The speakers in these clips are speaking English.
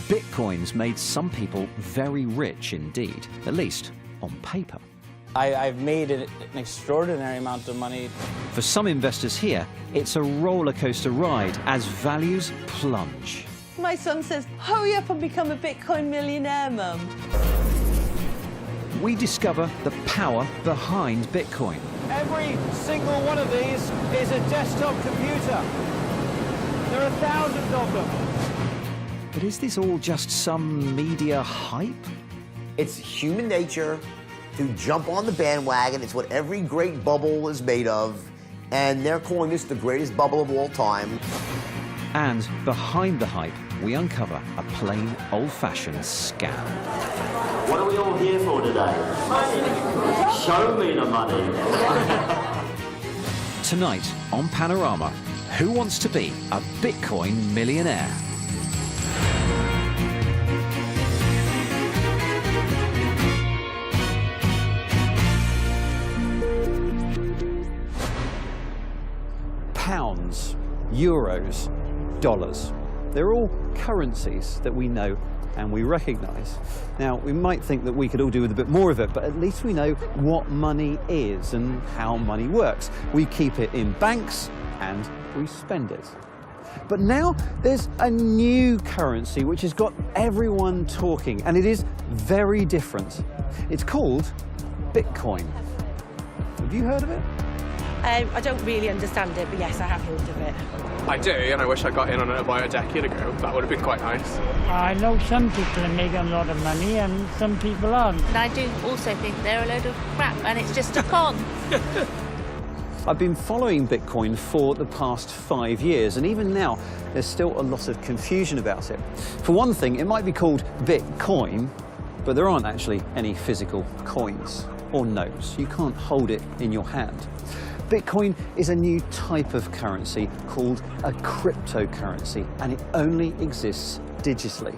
Bitcoin's made some people very rich indeed, at least on paper. I've made an extraordinary amount of money. For some investors here, it's a roller coaster ride as values plunge. My son says, hurry up and become a Bitcoin millionaire, Mum. We discover the power behind Bitcoin. Every single one of these is a desktop computer. There are thousands of them. But is this all just some media hype? It's human nature to jump on the bandwagon. It's what every great bubble is made of, and they're calling this the greatest bubble of all time. And behind the hype, we uncover a plain, old-fashioned scam. What are we all here for today? Money. Show me the money. Tonight on Panorama, who wants to be a Bitcoin millionaire? Pounds, euros, dollars. They're all currencies that we know and we recognise. Now, we might think that we could all do with a bit more of it, but at least we know what money is and how money works. We keep it in banks and we spend it. But now there's a new currency which has got everyone talking, and it is very different. It's called Bitcoin. Have you heard of it? I don't really understand it, but yes, I have heard of it. I do, and I wish I got in on it about a decade ago. That would have been quite nice. I know some people are making a lot of money and some people aren't. And I do also think they're a load of crap and it's just a con. I've been following Bitcoin for the past 5 years, and even now there's still a lot of confusion about it. For one thing, it might be called Bitcoin, but there aren't actually any physical coins or notes. You can't hold it in your hand. Bitcoin is a new type of currency called a cryptocurrency, and it only exists digitally.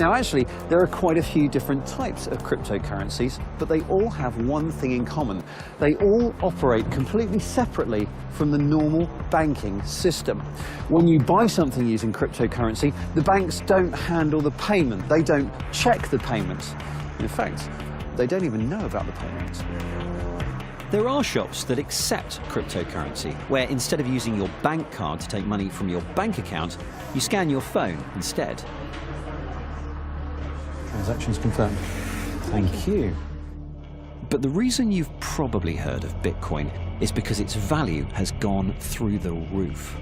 Now, actually, there are quite a few different types of cryptocurrencies, but they all have one thing in common. They all operate completely separately from the normal banking system. When you buy something using cryptocurrency, the banks don't handle the payment. They don't check the payment. In fact, they don't even know about the payment. There are shops that accept cryptocurrency, where instead of using your bank card to take money from your bank account, you scan your phone instead. Transactions confirmed. Thank you. But the reason you've probably heard of Bitcoin is because its value has gone through the roof.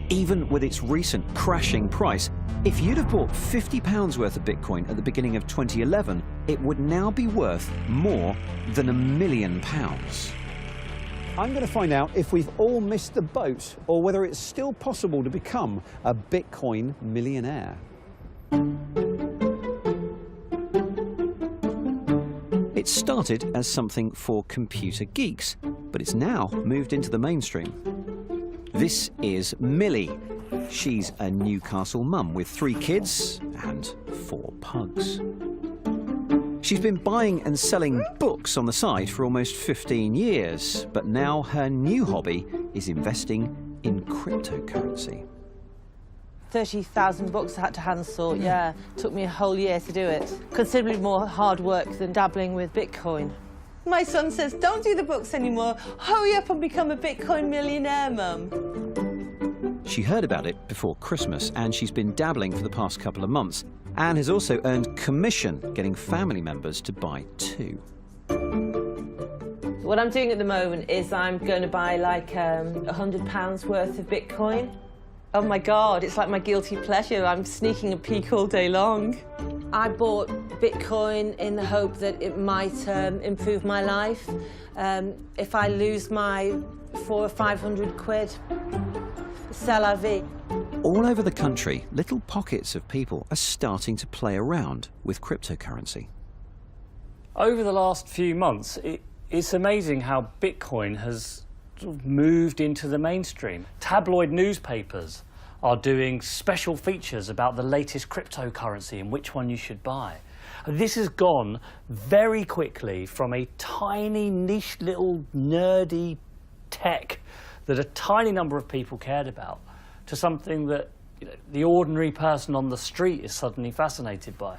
Even with its recent crashing price, if you'd have bought £50 worth of Bitcoin at the beginning of 2011, it would now be worth more than £1 million. I'm going to find out if we've all missed the boat or whether it's still possible to become a Bitcoin millionaire. It started as something for computer geeks, but it's now moved into the mainstream. This is Millie. She's a Newcastle mum with 3 kids and 4 pugs. She's been buying and selling books on the side for almost 15 years, but now her new hobby is investing in cryptocurrency. 30,000 books I had to hand sort, yeah. Took me a whole year to do it. Considerably more hard work than dabbling with Bitcoin. My son says, don't do the books anymore. Hurry up and become a Bitcoin millionaire, Mum. She heard about it before Christmas, and she's been dabbling for the past couple of months, and has also earned commission getting family members to buy too. What I'm doing at the moment is I'm going to buy like £100 worth of Bitcoin. Oh my God, it's like my guilty pleasure. I'm sneaking a peek all day long. I bought Bitcoin in the hope that it might improve my life. If I lose my 400 or 500 quid, c'est la vie. All over the country, little pockets of people are starting to play around with cryptocurrency. Over the last few months, it's amazing how Bitcoin has sort of moved into the mainstream. Tabloid newspapers are doing special features about the latest cryptocurrency and which one you should buy. This has gone very quickly from a tiny, niche, little, nerdy tech that a tiny number of people cared about to something that the ordinary person on the street is suddenly fascinated by.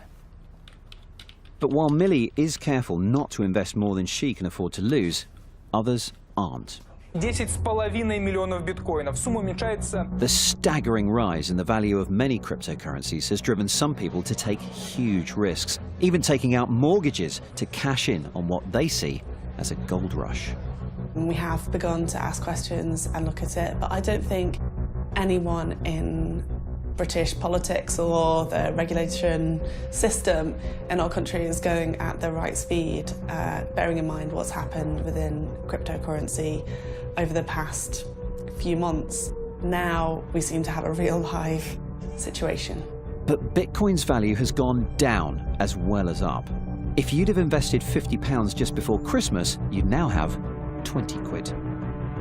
But while Millie is careful not to invest more than she can afford to lose, others aren't. 10,5 миллионов биткоинов. Сумма уменьшается. The staggering rise in the value of many cryptocurrencies has driven some people to take huge risks, even taking out mortgages to cash in on what they see as a gold rush. We have begun to ask questions and look at it, but I don't think anyone in British politics or the regulation system in our country is going at the right speed, bearing in mind what's happened within cryptocurrency over the past few months. Now we seem to have a real live situation. But Bitcoin's value has gone down as well as up. If you'd have invested £50 just before Christmas, you'd now have 20 quid.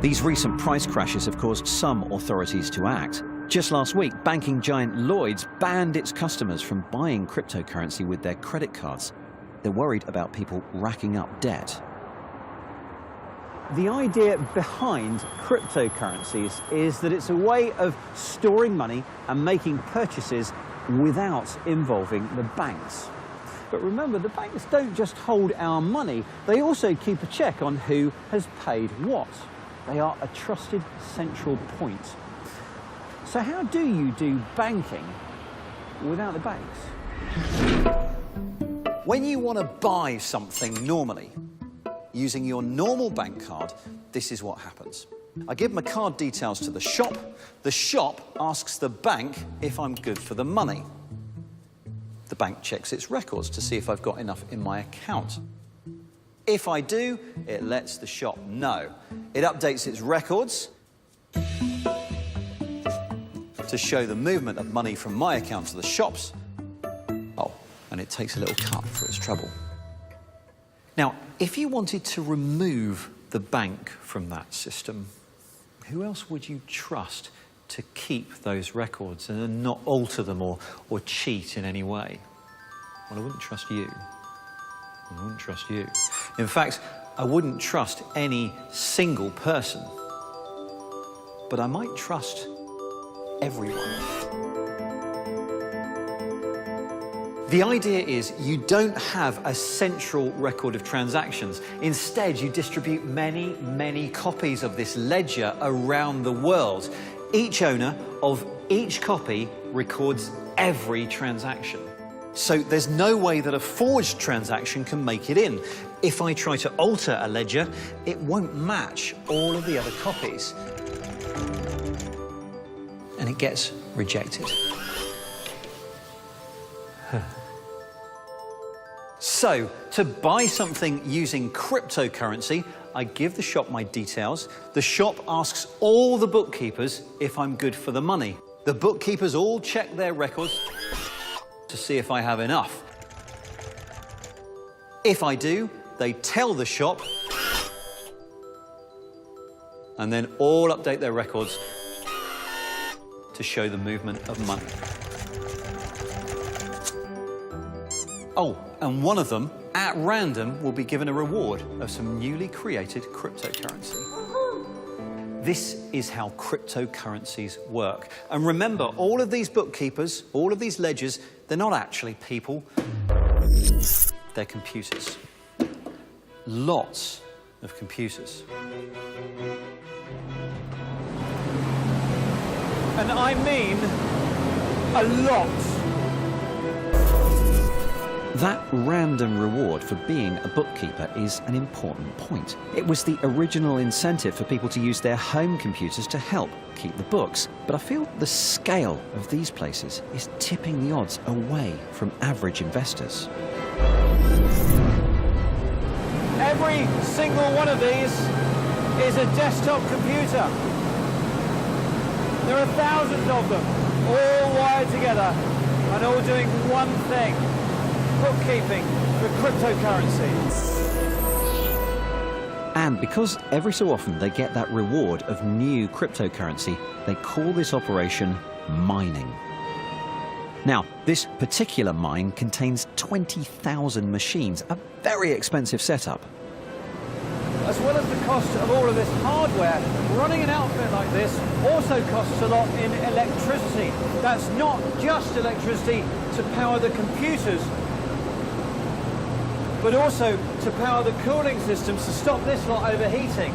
These recent price crashes have caused some authorities to act. Just last week, banking giant Lloyds banned its customers from buying cryptocurrency with their credit cards. They're worried about people racking up debt. The idea behind cryptocurrencies is that it's a way of storing money and making purchases without involving the banks. But remember, the banks don't just hold our money, they also keep a check on who has paid what. They are a trusted central point. So how do you do banking without the banks? When you want to buy something normally, using your normal bank card, this is what happens. I give my card details to the shop asks the bank if I'm good for the money. The bank checks its records to see if I've got enough in my account. If I do, it lets the shop know. It updates its records to show the movement of money from my account to the shop's. Oh, and it takes a little cut for its trouble. Now, if you wanted to remove the bank from that system, who else would you trust to keep those records and not alter them or cheat in any way? Well, I wouldn't trust you. I wouldn't trust you. In fact, I wouldn't trust any single person. But I might trust everyone. The idea is you don't have a central record of transactions. Instead, you distribute many, many copies of this ledger around the world. Each owner of each copy records every transaction. So there's no way that a forged transaction can make it in. If I try to alter a ledger, it won't match all of the other copies. And it gets rejected. So, to buy something using cryptocurrency, I give the shop my details. The shop asks all the bookkeepers if I'm good for the money. The bookkeepers all check their records to see if I have enough. If I do, they tell the shop, and then all update their records to show the movement of money. Oh, and one of them, at random, will be given a reward of some newly created cryptocurrency. This is how cryptocurrencies work. And remember, all of these bookkeepers, all of these ledgers, they're not actually people. They're computers. Lots of computers. And I mean a lot. That random reward for being a bookkeeper is an important point. It was the original incentive for people to use their home computers to help keep the books. But I feel the scale of these places is tipping the odds away from average investors. Every single one of these is a desktop computer. There are thousands of them, all wired together and all doing one thing. Bookkeeping for cryptocurrency. And because every so often they get that reward of new cryptocurrency, they call this operation mining. Now, this particular mine contains 20,000 machines, a very expensive setup. as well as the cost of all of this hardware, running an outfit like this also costs a lot in electricity. That's not just electricity to power the computers, but also to power the cooling systems to stop this lot overheating.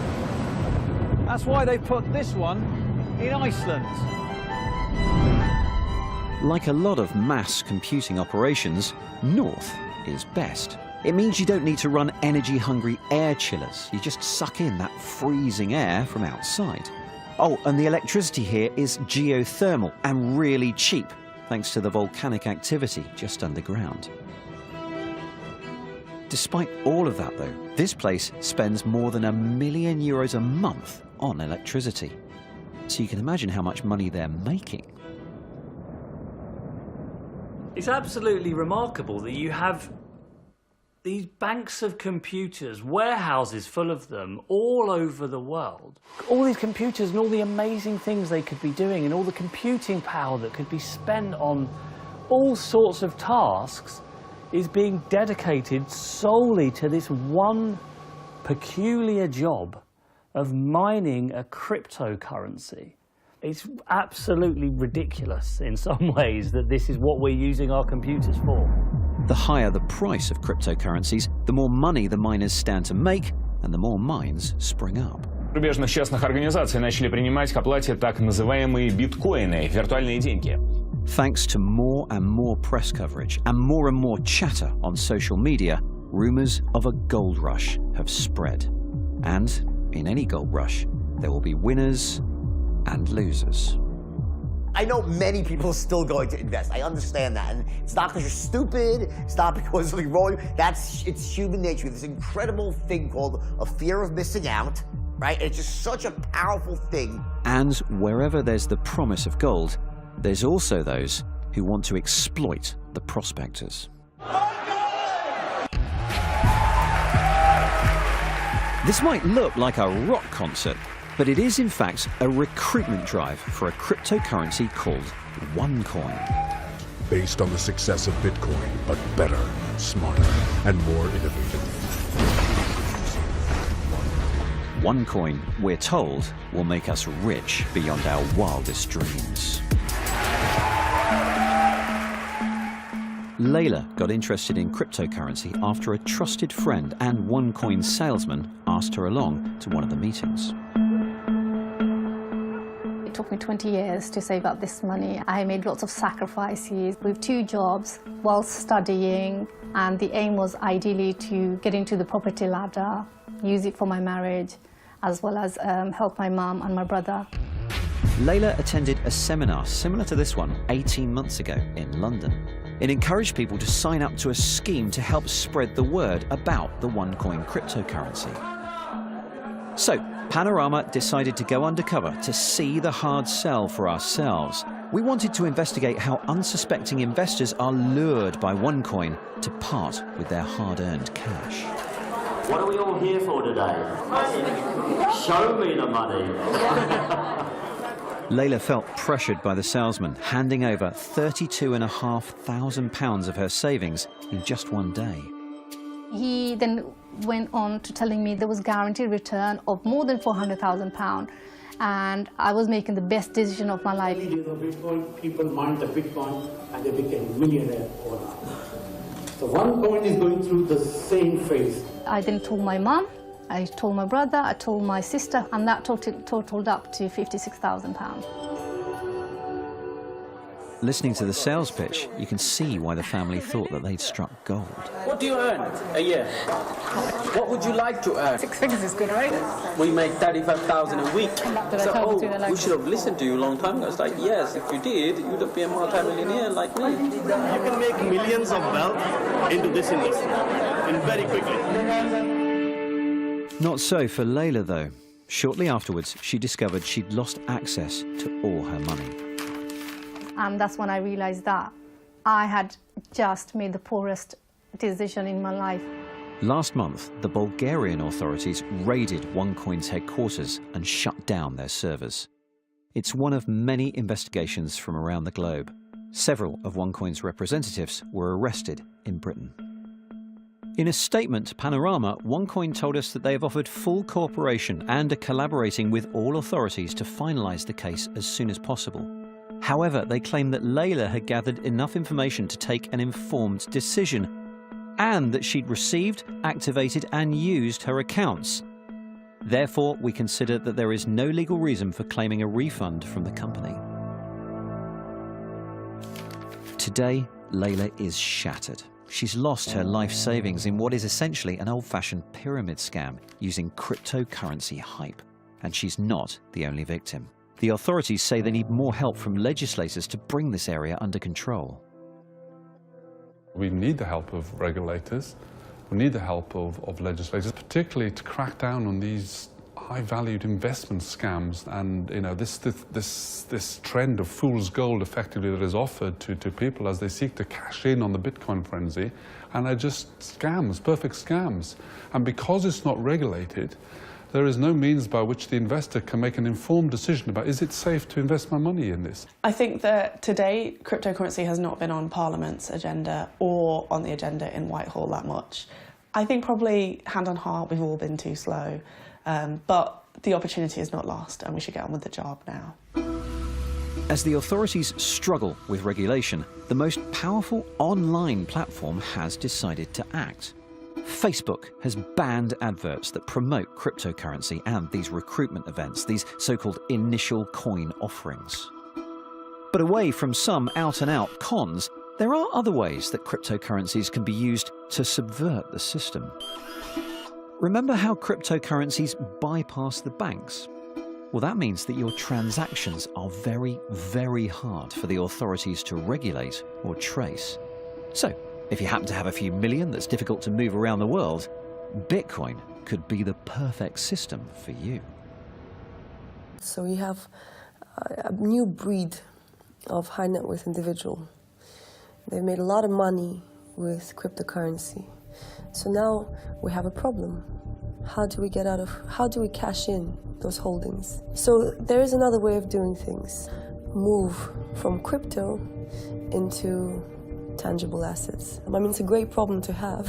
That's why they put this one in Iceland. Like a lot of mass computing operations, north is best. It means you don't need to run energy-hungry air chillers. You just suck in that freezing air from outside. Oh, and the electricity here is geothermal and really cheap, thanks to the volcanic activity just underground. Despite all of that, though, this place spends more than €1 million a month on electricity. So you can imagine how much money they're making. It's absolutely remarkable that you have these banks of computers, warehouses full of them, all over the world. All these computers and all the amazing things they could be doing and all the computing power that could be spent on all sorts of tasks is being dedicated solely to this one peculiar job of mining a cryptocurrency. It's absolutely ridiculous in some ways that this is what we're using our computers for. The higher the price of cryptocurrencies, the more money the miners stand to make, and the more mines spring up. Зарубежных частных организаций начали принимать к оплате так называемые биткоины, виртуальные деньги. Thanks to more and more press coverage and more chatter on social media, rumors of a gold rush have spread. And in any gold rush, there will be winners and losers. I know many people are still going to invest. I understand that. And it's not because you're stupid. It's not because something wrong. It's human nature. This incredible thing called a fear of missing out, right? And it's just such a powerful thing. And wherever there's the promise of gold, there's also those who want to exploit the prospectors. This might look like a rock concert, but it is in fact a recruitment drive for a cryptocurrency called OneCoin. Based on the success of Bitcoin, but better, smarter, and more innovative. OneCoin, we're told, will make us rich beyond our wildest dreams. Layla got interested in cryptocurrency after a trusted friend and OneCoin salesman asked her along to one of the meetings. It took me 20 years to save up this money. I made lots of sacrifices with 2 jobs while studying, and the aim was ideally to get into the property ladder, use it for my marriage, as well as help my mum and my brother. Layla attended a seminar similar to this one 18 months ago in London. It encouraged people to sign up to a scheme to help spread the word about the OneCoin cryptocurrency. So, Panorama decided to go undercover to see the hard sell for ourselves. We wanted to investigate how unsuspecting investors are lured by OneCoin to part with their hard-earned cash. What are we all here for today? Show me the money. Layla felt pressured by the salesman, handing over £32,500 of her savings in just one day. He then went on to telling me there was guaranteed return of more than £400,000, and I was making the best decision of my life. People mined the Bitcoin and they became millionaire overnight. So OneCoin is going through the same phase. I then told my mum, I told my brother, I told my sister, and that totaled up to £56,000. Listening to the sales pitch, you can see why the family thought that they'd struck gold. What do you earn a year? What would you like to earn? 6 figures is good, right? We make 35,000 a week. So, we should have listened to you a long time ago. It's like, yes, if you did, you would have been a multi-millionaire like me. You can make millions of wealth into this industry, and very quickly. Not so for Layla, though. Shortly afterwards, she discovered she'd lost access to all her money. And that's when I realized that I had just made the poorest decision in my life. Last month, the Bulgarian authorities raided OneCoin's headquarters and shut down their servers. It's one of many investigations from around the globe. Several of OneCoin's representatives were arrested in Britain. In a statement to Panorama, OneCoin told us that they have offered full cooperation and are collaborating with all authorities to finalise the case as soon as possible. However, they claim that Layla had gathered enough information to take an informed decision, and that she'd received, activated and used her accounts. Therefore, we consider that there is no legal reason for claiming a refund from the company. Today, Layla is shattered. She's lost her life savings in what is essentially an old-fashioned pyramid scam using cryptocurrency hype. And she's not the only victim. The authorities say they need more help from legislators to bring this area under control. We need the help of regulators. We need the help of legislators, particularly to crack down on these high-valued investment scams and, you know, this trend of fool's gold, effectively, that is offered to people as they seek to cash in on the Bitcoin frenzy, and are just scams, perfect scams. And because it's not regulated, there is no means by which the investor can make an informed decision about, is it safe to invest my money in this? I think that today, cryptocurrency has not been on Parliament's agenda or on the agenda in Whitehall that much. I think probably, hand on heart, we've all been too slow. But the opportunity is not lost, and we should get on with the job now. As the authorities struggle with regulation, the most powerful online platform has decided to act. Facebook has banned adverts that promote cryptocurrency and these recruitment events, these so-called initial coin offerings. But away from some out-and-out cons, there are other ways that cryptocurrencies can be used to subvert the system. Remember how cryptocurrencies bypass the banks? Well, that means that your transactions are very, very hard for the authorities to regulate or trace. So, if you happen to have a few million that's difficult to move around the world, Bitcoin could be the perfect system for you. So we have a new breed of high net worth individual. They've made a lot of money with cryptocurrency. So now we have a problem. How do we cash in those holdings? So there is another way of doing things. Move from crypto into tangible assets. I mean, it's a great problem to have.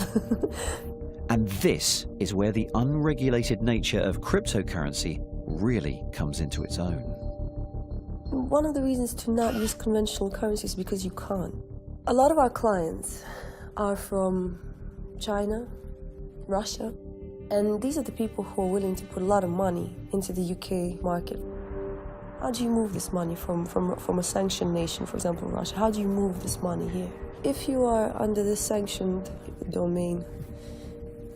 And this is where the unregulated nature of cryptocurrency really comes into its own. One of the reasons to not use conventional currency is because you can't. A lot of our clients are from China, Russia, and these are the people who are willing to put a lot of money into the UK market. How do you move this money from a sanctioned nation, for example, Russia? How do you move this money here? If you are under this sanctioned domain,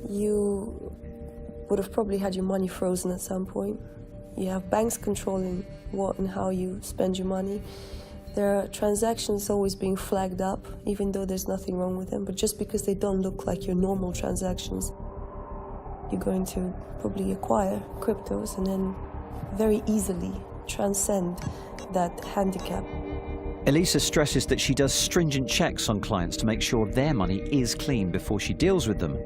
you would have probably had your money frozen at some point. You have banks controlling what and how you spend your money. There are transactions always being flagged up, even though there's nothing wrong with them, but just because they don't look like your normal transactions, you're going to probably acquire cryptos and then very easily transcend that handicap. Elisa stresses that she does stringent checks on clients to make sure their money is clean before she deals with them.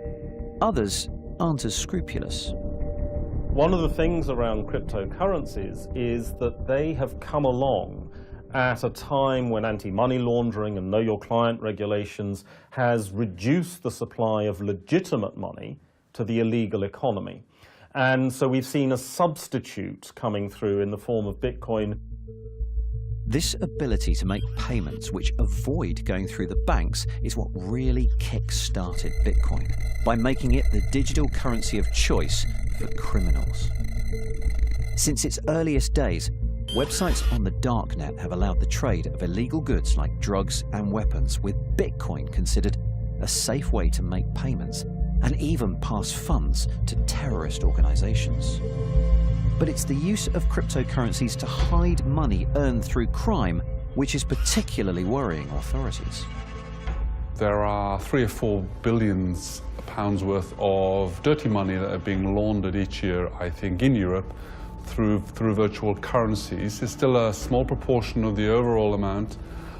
Others aren't as scrupulous. One of the things around cryptocurrencies is that they have come along at a time when anti-money laundering and know your client regulations has reduced the supply of legitimate money to the illegal economy. And so we've seen a substitute coming through in the form of Bitcoin. This ability to make payments which avoid going through the banks is what really kick-started Bitcoin, by making it the digital currency of choice for criminals. Since its earliest days, websites on the darknet have allowed the trade of illegal goods like drugs and weapons, with Bitcoin considered a safe way to make payments and even pass funds to terrorist organizations. But it's the use of cryptocurrencies to hide money earned through crime which is particularly worrying authorities. There are 3 or 4 billion pounds worth of dirty money that are being laundered each year, I think, in Europe through virtual currencies. It's still a small proportion of the overall amount,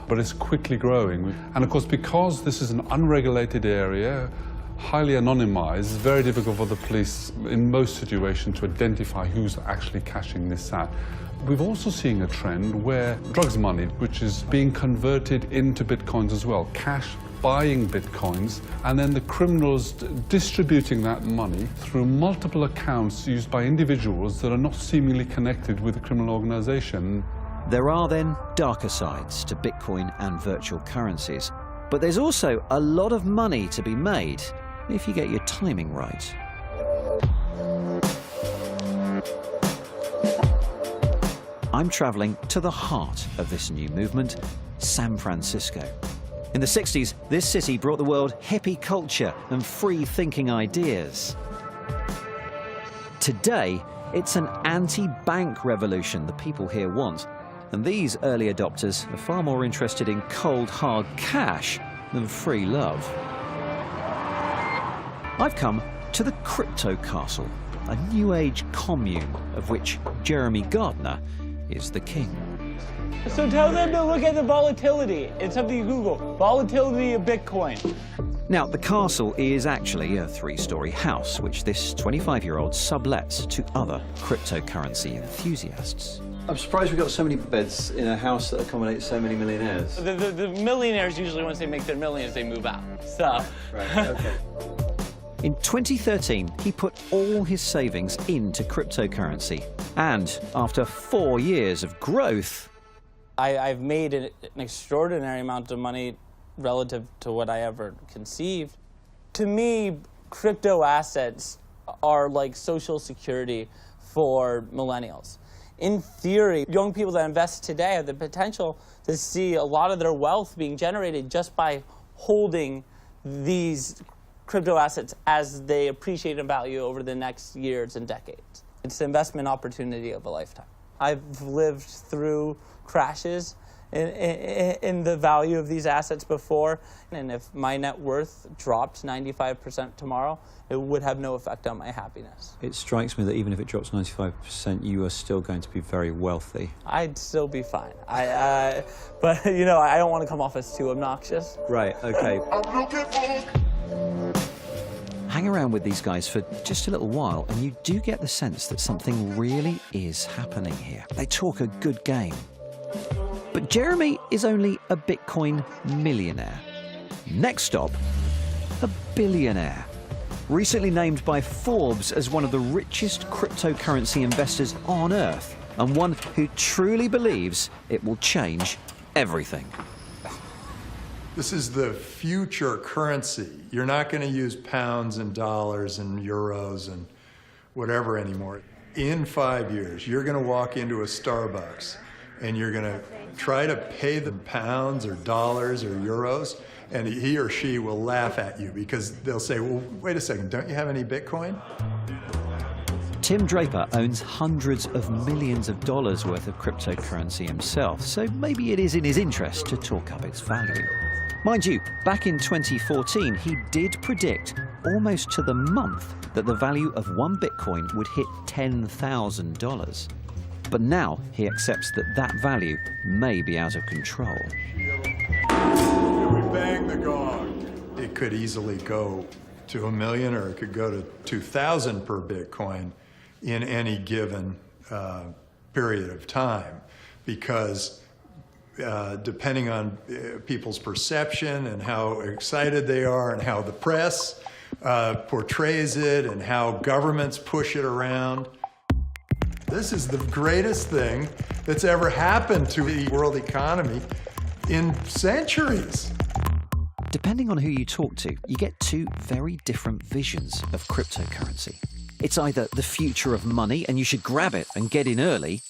but it's quickly growing. And of course, because this is an unregulated area, highly anonymized, it's very difficult for the police in most situations to identify who's actually cashing this out. We've also seen a trend where drugs money, which is being converted into bitcoins as well, cash buying bitcoins and then the criminals distributing that money through multiple accounts used by individuals that are not seemingly connected with the criminal organization. There are then darker sides to Bitcoin and virtual currencies, but there's also a lot of money to be made if you get your timing right. I'm traveling to the heart of this new movement, San Francisco. In the 60s, this city brought the world hippie culture and free-thinking ideas. Today, it's an anti-bank revolution the people here want, and these early adopters are far more interested in cold, hard cash than free love. I've come to the Crypto Castle, a new age commune of which Jeremy Gardner is the king. So tell them to look at the volatility. It's something you Google. Volatility of Bitcoin. Now, the castle is actually a 3-story house, which this 25-year-old sublets to other cryptocurrency enthusiasts. I'm surprised we've got so many beds in a house that accommodates so many millionaires. The millionaires usually, once they make their millions, they move out. So. Right, okay. In 2013, he put all his savings into cryptocurrency. And after 4 years of growth, I've made an extraordinary amount of money relative to what I ever conceived. To me, crypto assets are like social security for millennials. In theory, young people that invest today have the potential to see a lot of their wealth being generated just by holding these crypto assets as they appreciate in value over the next years and decades. It's the investment opportunity of a lifetime. I've lived through crashes in the value of these assets before, and if my net worth dropped 95% tomorrow, it would have no effect on my happiness. It strikes me that even if it drops 95%, you are still going to be very wealthy. I'd still be fine. But you know, I don't want to come off as too obnoxious. Right, okay. hang around with these guys for just a little while and you do get the sense that something really is happening here. They talk a good game. But Jeremy is only a Bitcoin millionaire. Next stop, a billionaire. Recently named by Forbes as one of the richest cryptocurrency investors on Earth, and one who truly believes it will change everything. This is the future currency. You're not going to use pounds and dollars and euros and whatever anymore. In 5 years, you're going to walk into a Starbucks and you're going to try to pay them pounds or dollars or euros, and he or she will laugh at you because they'll say, well, wait a second, don't you have any Bitcoin? Tim Draper owns hundreds of millions of dollars worth of cryptocurrency himself, so maybe it is in his interest to talk up its value. Mind you, back in 2014, he did predict, almost to the month, that the value of one Bitcoin would hit $10,000. But now he accepts that that value may be out of control. We bang the gong. It could easily go to $1 million, or it could go to 2,000 per Bitcoin in any given period of time, because depending on people's perception and how excited they are and how the press portrays it and how governments push it around. This is the greatest thing that's ever happened to the world economy in centuries. Depending on who you talk to, you get two very different visions of cryptocurrency. It's either the future of money and you should grab it and get in early,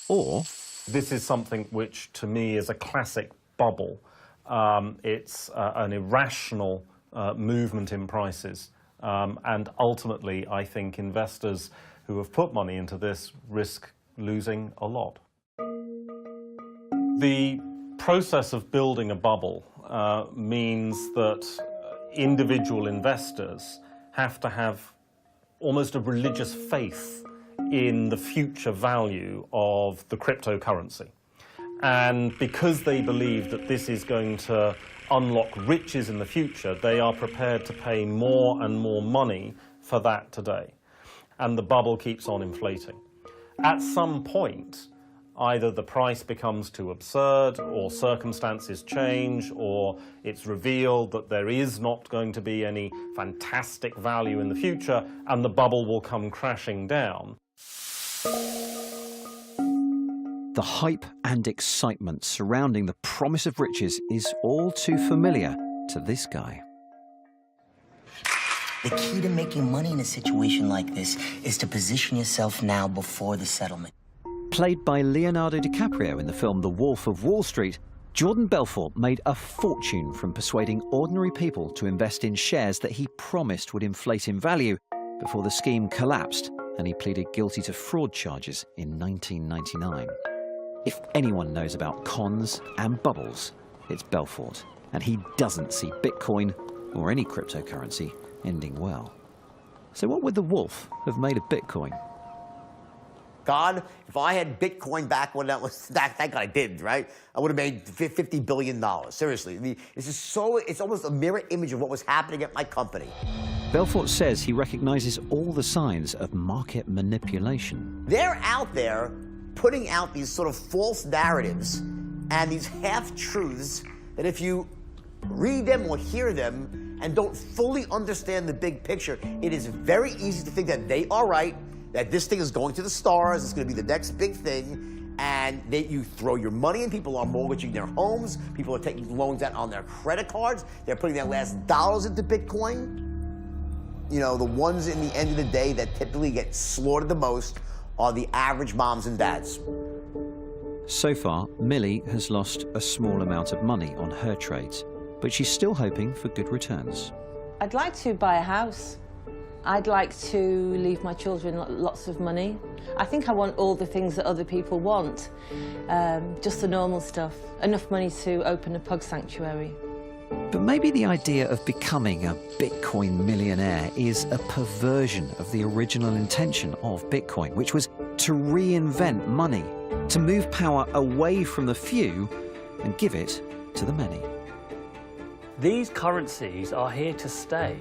or... This is something which, to me, is a classic bubble. It's an irrational movement in prices. And ultimately, I think investors who have put money into this risk losing a lot. The process of building a bubble means that individual investors have to have almost a religious faith in the future value of the cryptocurrency. And because they believe that this is going to unlock riches in the future, they are prepared to pay more and more money for that today. And the bubble keeps on inflating. At some point, Either the price becomes too absurd, or circumstances change, or it's revealed that there is not going to be any fantastic value in the future, and the bubble will come crashing down. The hype and excitement surrounding the promise of riches is all too familiar to this guy. The key to making money in a situation like this is to position yourself now before the settlement. Played by Leonardo DiCaprio in the film The Wolf of Wall Street, Jordan Belfort made a fortune from persuading ordinary people to invest in shares that he promised would inflate in value before the scheme collapsed and he pleaded guilty to fraud charges in 1999. If anyone knows about cons and bubbles, it's Belfort, and he doesn't see Bitcoin or any cryptocurrency ending well. So what would the wolf have made of Bitcoin? God, if I had Bitcoin back when that was, thank God I did, right? I would have made $50 billion, seriously. This is so, it's almost a mirror image of what was happening at my company. Belfort says he recognizes all the signs of market manipulation. They're out there putting out these sort of false narratives and these half-truths that if you read them or hear them and don't fully understand the big picture, it is very easy to think that they are right, that this thing is going to the stars, it's going to be the next big thing, and you throw your money in. People are mortgaging their homes, people are taking loans out on their credit cards, they're putting their last dollars into Bitcoin. You know, the ones in the end of the day that typically get slaughtered the most are the average moms and dads. So far, Millie has lost a small amount of money on her trades, but she's still hoping for good returns. I'd like to buy a house. I'd like to leave my children lots of money. I think I want all the things that other people want, just the normal stuff. Enough money to open a pug sanctuary. But maybe the idea of becoming a Bitcoin millionaire is a perversion of the original intention of Bitcoin, which was to reinvent money, to move power away from the few and give it to the many. These currencies are here to stay.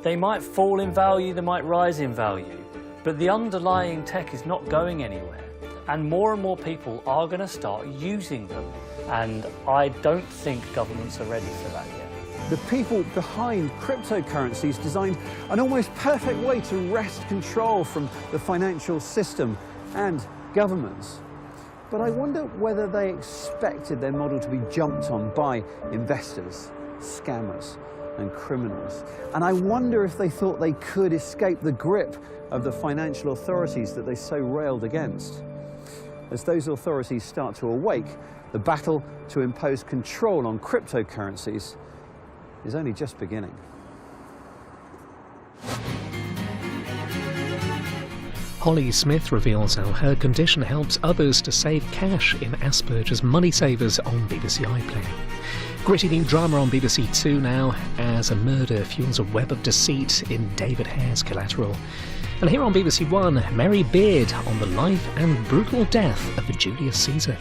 They might fall in value, they might rise in value, but the underlying tech is not going anywhere. And more people are going to start using them. And I don't think governments are ready for that yet. The people behind cryptocurrencies designed an almost perfect way to wrest control from the financial system and governments. But I wonder whether they expected their model to be jumped on by investors, scammers, and criminals. And I wonder if they thought they could escape the grip of the financial authorities that they so railed against. As those authorities start to awake, the battle to impose control on cryptocurrencies is only just beginning. Holly Smith reveals how her condition helps others to save cash in Asperger's Money Savers on BBC iPlayer. Gritty new drama on BBC Two now as a murder fuels a web of deceit in David Hare's Collateral. And here on BBC One, Mary Beard on the life and brutal death of Julius Caesar.